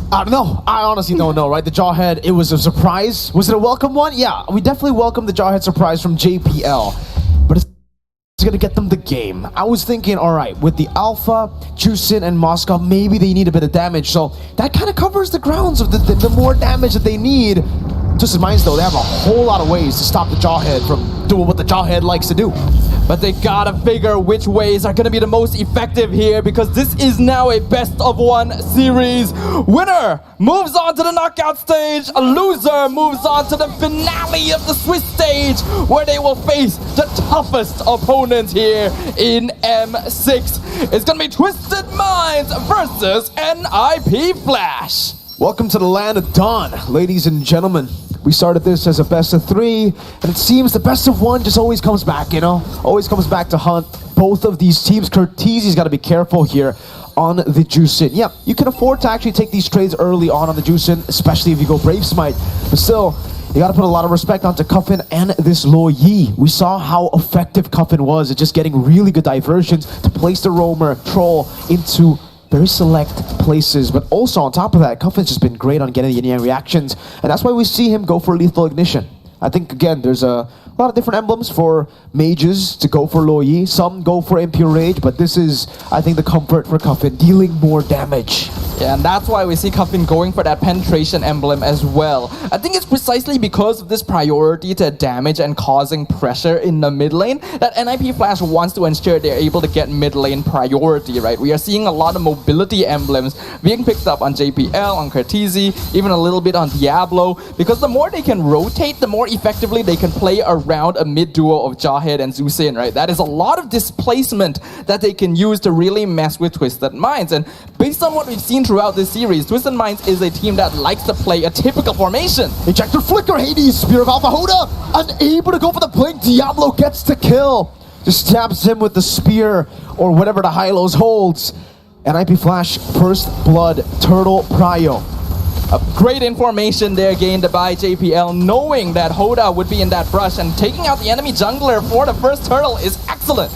I don't know. I honestly don't know, right? The Jawhead, it was a surprise. Was it a welcome one? Yeah, we definitely welcomed the Jawhead surprise from JPL. But it's going to get them the game. I was thinking, all right, with the Alpha, Juicin, and Moscow, maybe they need a bit of damage. So that kind of covers the grounds of the more damage that they need. Twisted Minds, though, they have a whole lot of ways to stop the Jawhead from doing what the Jawhead likes to do. But they gotta figure which ways are gonna be the most effective here, because this is now a best-of-1 series. Winner moves on to the knockout stage. A loser moves on to the finale of the Swiss stage, where they will face the toughest opponent here in M6. It's gonna be Twisted Minds versus NIP Flash. Welcome to the land of Dawn, ladies and gentlemen. We started this as a best of 3, and it seems the best of 1 just always comes back, you know? Always comes back to hunt both of these teams. Cortese's got to be careful here on the Juicin. Yeah, you can afford to actually take these trades early on the Juicin, especially if you go Brave Smite. But still, you got to put a lot of respect onto Cuffin and this Lo Yi. We saw how effective Cuffin was at just getting really good diversions to place the Roamer Troll into very select places, but also on top of that, Cuffin's just been great on getting the yin-yang reactions, and that's why we see him go for Lethal Ignition. I think, again, there's a lot of different emblems for mages to go for Lo Yi. Some go for Impure Rage, but this is, I think, the comfort for Cuffin, dealing more damage. Yeah, and that's why we see Cuffin going for that penetration emblem as well. I think it's precisely because of this priority to damage and causing pressure in the mid lane that NIP Flash wants to ensure they're able to get mid lane priority, right? We are seeing a lot of mobility emblems being picked up on JPL, on Cortese, even a little bit on Diablo, because the more they can rotate, the more effectively they can play around a mid duo of Jawhead and Juicin, right? That is a lot of displacement that they can use to really mess with Twisted Minds. And based on what we've seen throughout this series, Twisted Minds is a team that likes to play a typical formation. Ejector Flicker, Hades, Spear of Alpha Hoda, unable to go for the blink. Diablo gets the kill. Just stabs him with the spear or whatever the Hylos holds. NIP Flash, First Blood, Turtle Prio. A great information there gained by JPL, knowing that Hoda would be in that brush, and taking out the enemy jungler for the first turtle is excellent.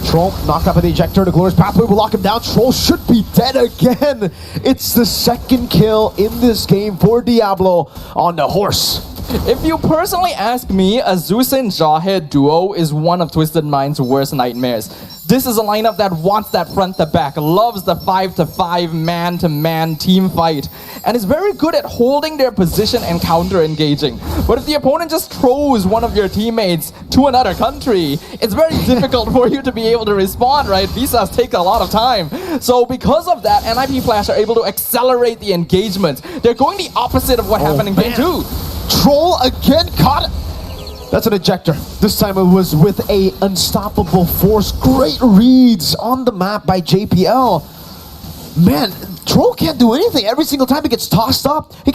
Troll knocked up at the ejector. The Glorious Pathway will lock him down. Troll should be dead again. It's the second kill in this game for Diablo on the horse. If you personally ask me, a Juicin Jawhead duo is one of Twisted Minds' worst nightmares. This is a lineup that wants that front to back, loves the 5-to-5 man-to-man team fight, and is very good at holding their position and counter-engaging. But if the opponent just throws one of your teammates to another country, it's very difficult for you to be able to respond, right? Visas take a lot of time. So because of that, NIP Flash are able to accelerate the engagement. They're going the opposite of what happened in Game 2. Troll again caught. That's an ejector. This time it was with a unstoppable force. Great reads on the map by JPL. Man, Troll can't do anything. Every single time he gets tossed up to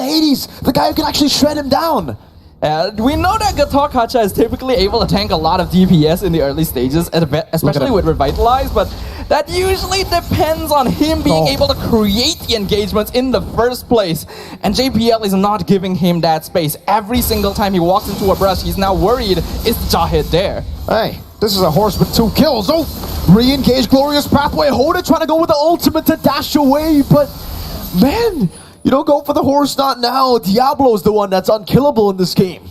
Hades, the guy who can actually shred him down. We know that Gator Kacha is typically able to tank a lot of DPS in the early stages, especially with Revitalize, but that usually depends on him being able to create the engagements in the first place. And JPL is not giving him that space. Every single time he walks into a brush, he's now worried, is Jawhead there? Hey, this is a horse with 2 kills. Oh, re-engage Glorious Pathway. Hoda trying to go with the ultimate to dash away, but man, you don't go for the horse, not now. Diablo's the one that's unkillable in this game.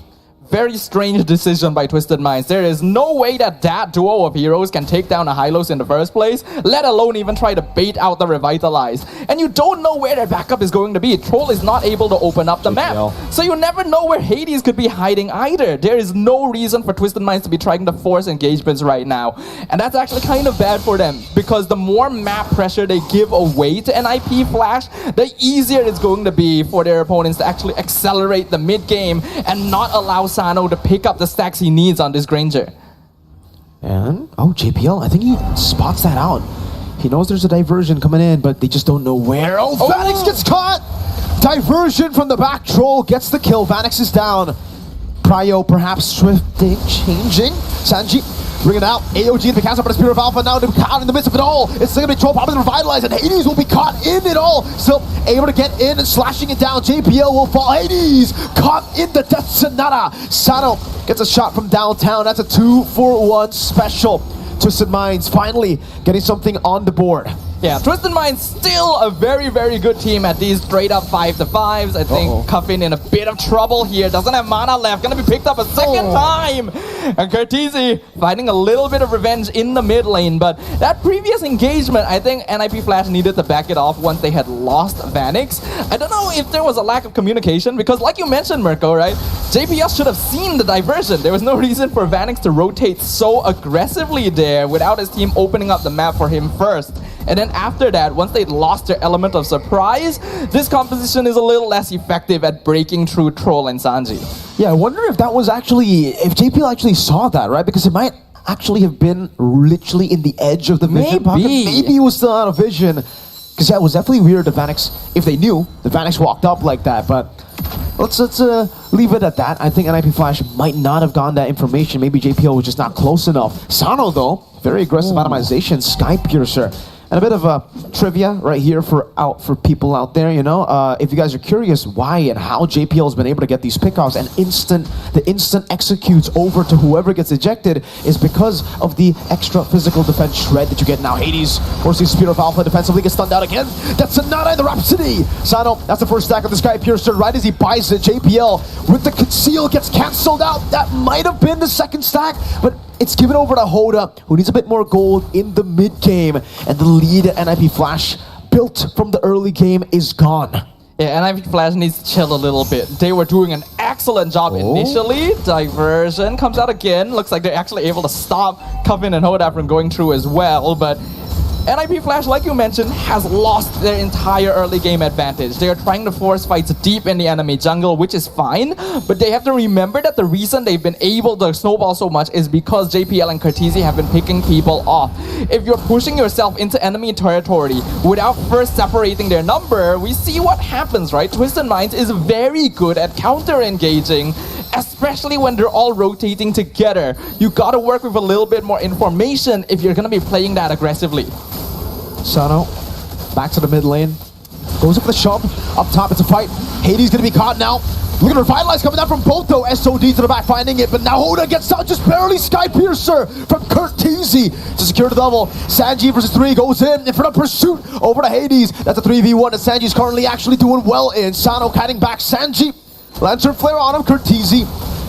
Very strange decision by Twisted Minds. There is no way that duo of heroes can take down a Hylos in the first place, let alone even try to bait out the Revitalize. And you don't know where their backup is going to be. Troll is not able to open up the map. So you never know where Hades could be hiding either. There is no reason for Twisted Minds to be trying to force engagements right now. And that's actually kind of bad for them, because the more map pressure they give away to NIP Flash, the easier it's going to be for their opponents to actually accelerate the mid game and not allow Sano to pick up the stacks he needs on this Granger. And, oh, JPL, I think he spots that out. He knows there's a diversion coming in, but they just don't know where. Oh, Vanix gets caught! Diversion from the back. Troll gets the kill. Vanix is down. Prio perhaps swifting, changing. Sanji bring it out. AOG to cast up on the Spear of Alpha now to be caught in the midst of it all. It's going to be Troll probably revitalized, and Hades will be caught in it all. Still able to get in and slashing it down. JPL will fall. Hades caught in the Death Sonata. Sano gets a shot from downtown. That's a 2-for-1 special. Twisted Minds finally getting something on the board. Yeah, Twisted Mind's still a very, very good team at these straight up 5-5s. I think Cuffin in a bit of trouble here. Doesn't have mana left. Gonna be picked up a second time. And Curtizi finding a little bit of revenge in the mid lane. But that previous engagement, I think NIP Flash needed to back it off once they had lost Vanix. I don't know if there was a lack of communication because like you mentioned, Mirko, right? JPL should have seen the diversion. There was no reason for Vanix to rotate so aggressively there without his team opening up the map for him first. And then after that, once they lost their element of surprise, this composition is a little less effective at breaking through Troll and Sanji. Yeah, I wonder if that was actually, if JPL actually saw that, right? Because it might actually have been literally in the edge of the vision pocket. Maybe it was still out of vision. Because yeah, it was definitely weird the Vanix, if they knew, the Vanix walked up like that. But let's leave it at that. I think NIP Flash might not have gotten that information. Maybe JPL was just not close enough. Sano though, very aggressive atomization, Sky Piercer. And a bit of a trivia right here for people out there, you know. If you guys are curious why and how JPL has been able to get these pickoffs and the instant executes over to whoever gets ejected is because of the extra physical defense shred that you get now. Hades forcing Spear of Alpha defensively, gets stunned out again. That's Sonata, the Rhapsody. Sano, that's the first stack of the Sky Piercer. Right as he buys it, JPL with the conceal gets cancelled out. That might have been the second stack, but it's given over to Hoda, who needs a bit more gold in the mid game, and the lead NIP Flash built from the early game is gone. Yeah, NIP Flash needs to chill a little bit. They were doing an excellent job initially. Diversion comes out again. Looks like they're actually able to stop Cuffin and Hoda from going through as well, but NIP Flash, like you mentioned, has lost their entire early game advantage. They are trying to force fights deep in the enemy jungle, which is fine, but they have to remember that the reason they've been able to snowball so much is because JPL and Curtizi have been picking people off. If you're pushing yourself into enemy territory without first separating their number, we see what happens, right? Twisted Minds is very good at counter-engaging, especially when they're all rotating together. You gotta work with a little bit more information if you're gonna be playing that aggressively. Sano, back to the mid lane. Goes up for the shove. Up top, it's a fight. Hades gonna be caught now. Look at Revitalize coming down from both though. SOD to the back, finding it, but now Hoda gets out just barely. Sky Piercer from Curtizi to secure the double. Sanji versus 3 goes in front of pursuit over to Hades. That's a 3v1 that Sanji's currently actually doing well in. Sano kiting back Sanji. Lantern Flare on him, Curtizi.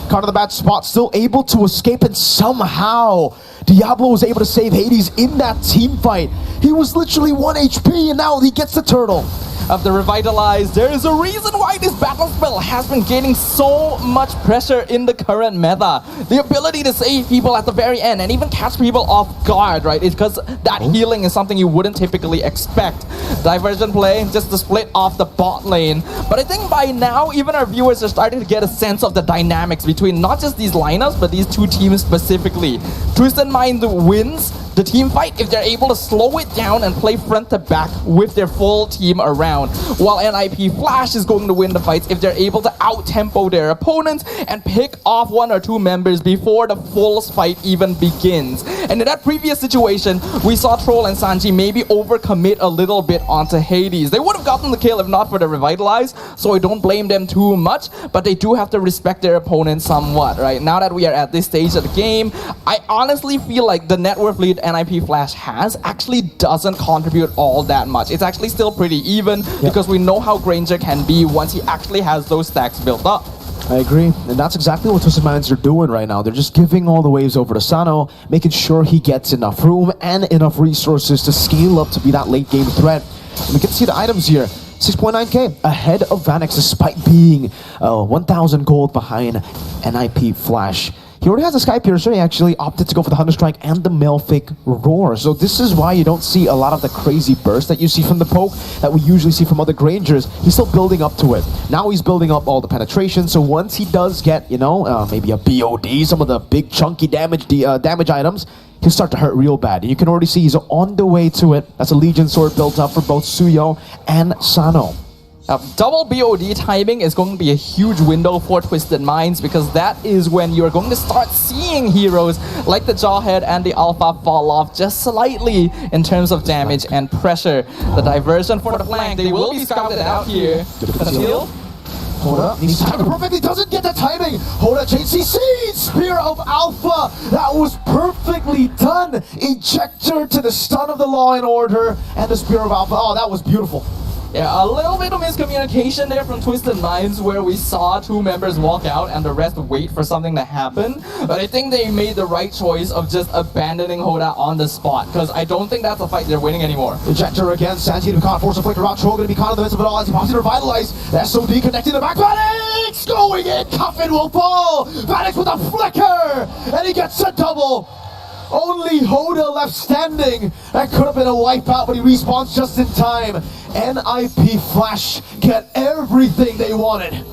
Caught in the bad spot, still able to escape, and somehow Diablo was able to save Hades in that team fight. He was literally 1 HP, and now he gets the turtle. Of the Revitalize, there is a reason why this battle spell has been gaining so much pressure in the current meta. The ability to save people at the very end and even catch people off guard, right? It's because that healing is something you wouldn't typically expect. Diversion play, just to split off the bot lane. But I think by now, even our viewers are starting to get a sense of the dynamics between not just these lineups, but these two teams specifically. Twisted Mind wins the team fight if they're able to slow it down and play front to back with their full team around, while NIP Flash is going to win the fights if they're able to out-tempo their opponents and pick off 1 or 2 members before the full fight even begins. And in that previous situation, we saw Troll and Sanji maybe overcommit a little bit onto Hades. They would have gotten the kill if not for the Revitalize, so I don't blame them too much, but they do have to respect their opponent somewhat, right? Now that we are at this stage of the game, I honestly feel like the net worth lead NIP Flash has actually doesn't contribute all that much. It's actually still pretty even because we know how Granger can be once he actually has those stacks built up. I agree, and that's exactly what Twisted Minds are doing right now. They're just giving all the waves over to Sano, making sure he gets enough room and enough resources to scale up to be that late game threat. And we get to see the items here. 6.9k ahead of Vanix despite being 1,000 gold behind NIP Flash. He already has a Sky Piercer. He actually opted to go for the Hunter Strike and the Malefic Roar. So this is why you don't see a lot of the crazy burst that you see from the poke that we usually see from other Grangers. He's still building up to it. Now he's building up all the penetration. So once he does get, you know, maybe a BOD, some of the big chunky damage items, he'll start to hurt real bad. And you can already see he's on the way to it. That's a Legion Sword built up for both Suyo and Sano. Double BOD timing is going to be a huge window for Twisted Minds because that is when you're going to start seeing heroes like the Jawhead and the Alpha fall off just slightly in terms of damage and pressure. The diversion for the flank, they will be scouted out here. Conceal. Hoda needs to time it perfectly, doesn't get the timing. Hoda JCC, Spear of Alpha. That was perfectly done. Ejector to the stun of the Law and Order and the Spear of Alpha. Oh, that was beautiful. Yeah, a little bit of miscommunication there from Twisted Minds where we saw two members walk out and the rest wait for something to happen. But I think they made the right choice of just abandoning Hoda on the spot because I don't think that's a fight they're winning anymore. Ejector again, Sanji to Khan, force a flicker out, Troll gonna be caught in the midst of it all as he pops to revitalize. SOD connecting the back, Vanix going in, Coffin will fall! Vanix with a flicker! And he gets a double! Only Hoda left standing. That could have been a wipeout, but he respawns just in time. NIP Flash get everything they wanted.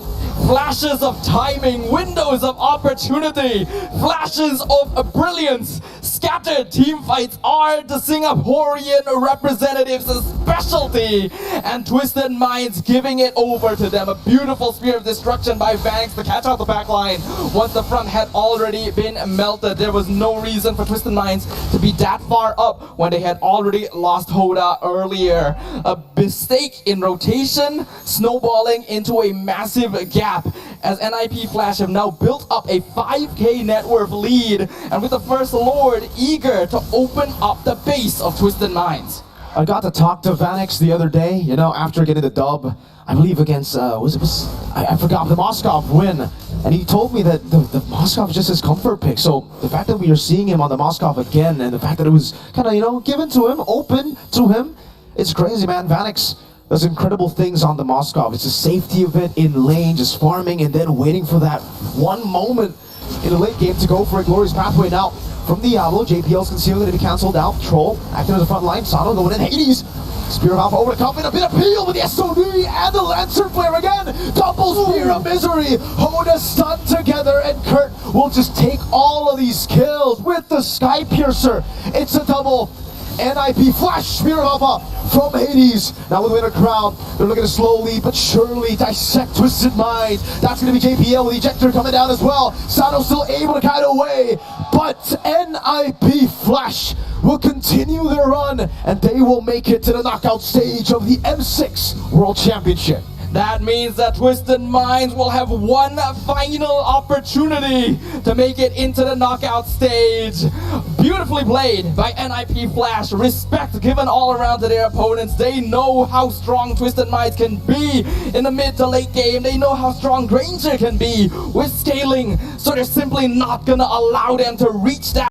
Flashes of timing, windows of opportunity, flashes of brilliance. Scattered team fights are the Singaporean representatives' specialty, and Twisted Minds giving it over to them. A beautiful Spear of Destruction by Vanix to catch out the back line. Once the front had already been melted, there was no reason for Twisted Minds to be that far up when they had already lost Hoda earlier. A mistake in rotation, snowballing into a massive gap as NIP Flash have now built up a 5k net worth lead, and with the First Lord eager to open up the base of Twisted Minds. I got to talk to Vanix the other day, you know, after getting the dub, I believe against, I forgot, the Moskov win. And he told me that the Moskov is just his comfort pick. So the fact that we are seeing him on the Moskov again, and the fact that it was kind of, you know, given to him, open to him, it's crazy, man. Vanix does incredible things on the Moskov. It's the safety of it in lane, just farming, and then waiting for that one moment in the late game to go for a glorious pathway. Now, from Diablo, JPL's concealed going to be cancelled out. Troll acting as a front line. Sano going in. Hades. Spear of Alpha over to Coffin. A bit of peel with the SOD and the Lancer Flare again. Double Spear of Misery. Hoda stunned together, and Kurt will just take all of these kills with the Sky Piercer. It's a double. NIP Flash, Spear of Alpha from Hades. Now with Winter Crown, they're looking to slowly but surely dissect Twisted Mind. That's going to be JPL with Ejector coming down as well. Sano still able to kite away, but NIP Flash will continue their run, and they will make it to the knockout stage of the M6 World Championship. That means that Twisted Minds will have one final opportunity to make it into the knockout stage. Beautifully played by NIP Flash. Respect given all around to their opponents. They know how strong Twisted Minds can be in the mid to late game. They know how strong Granger can be with scaling. So they're simply not gonna allow them to reach that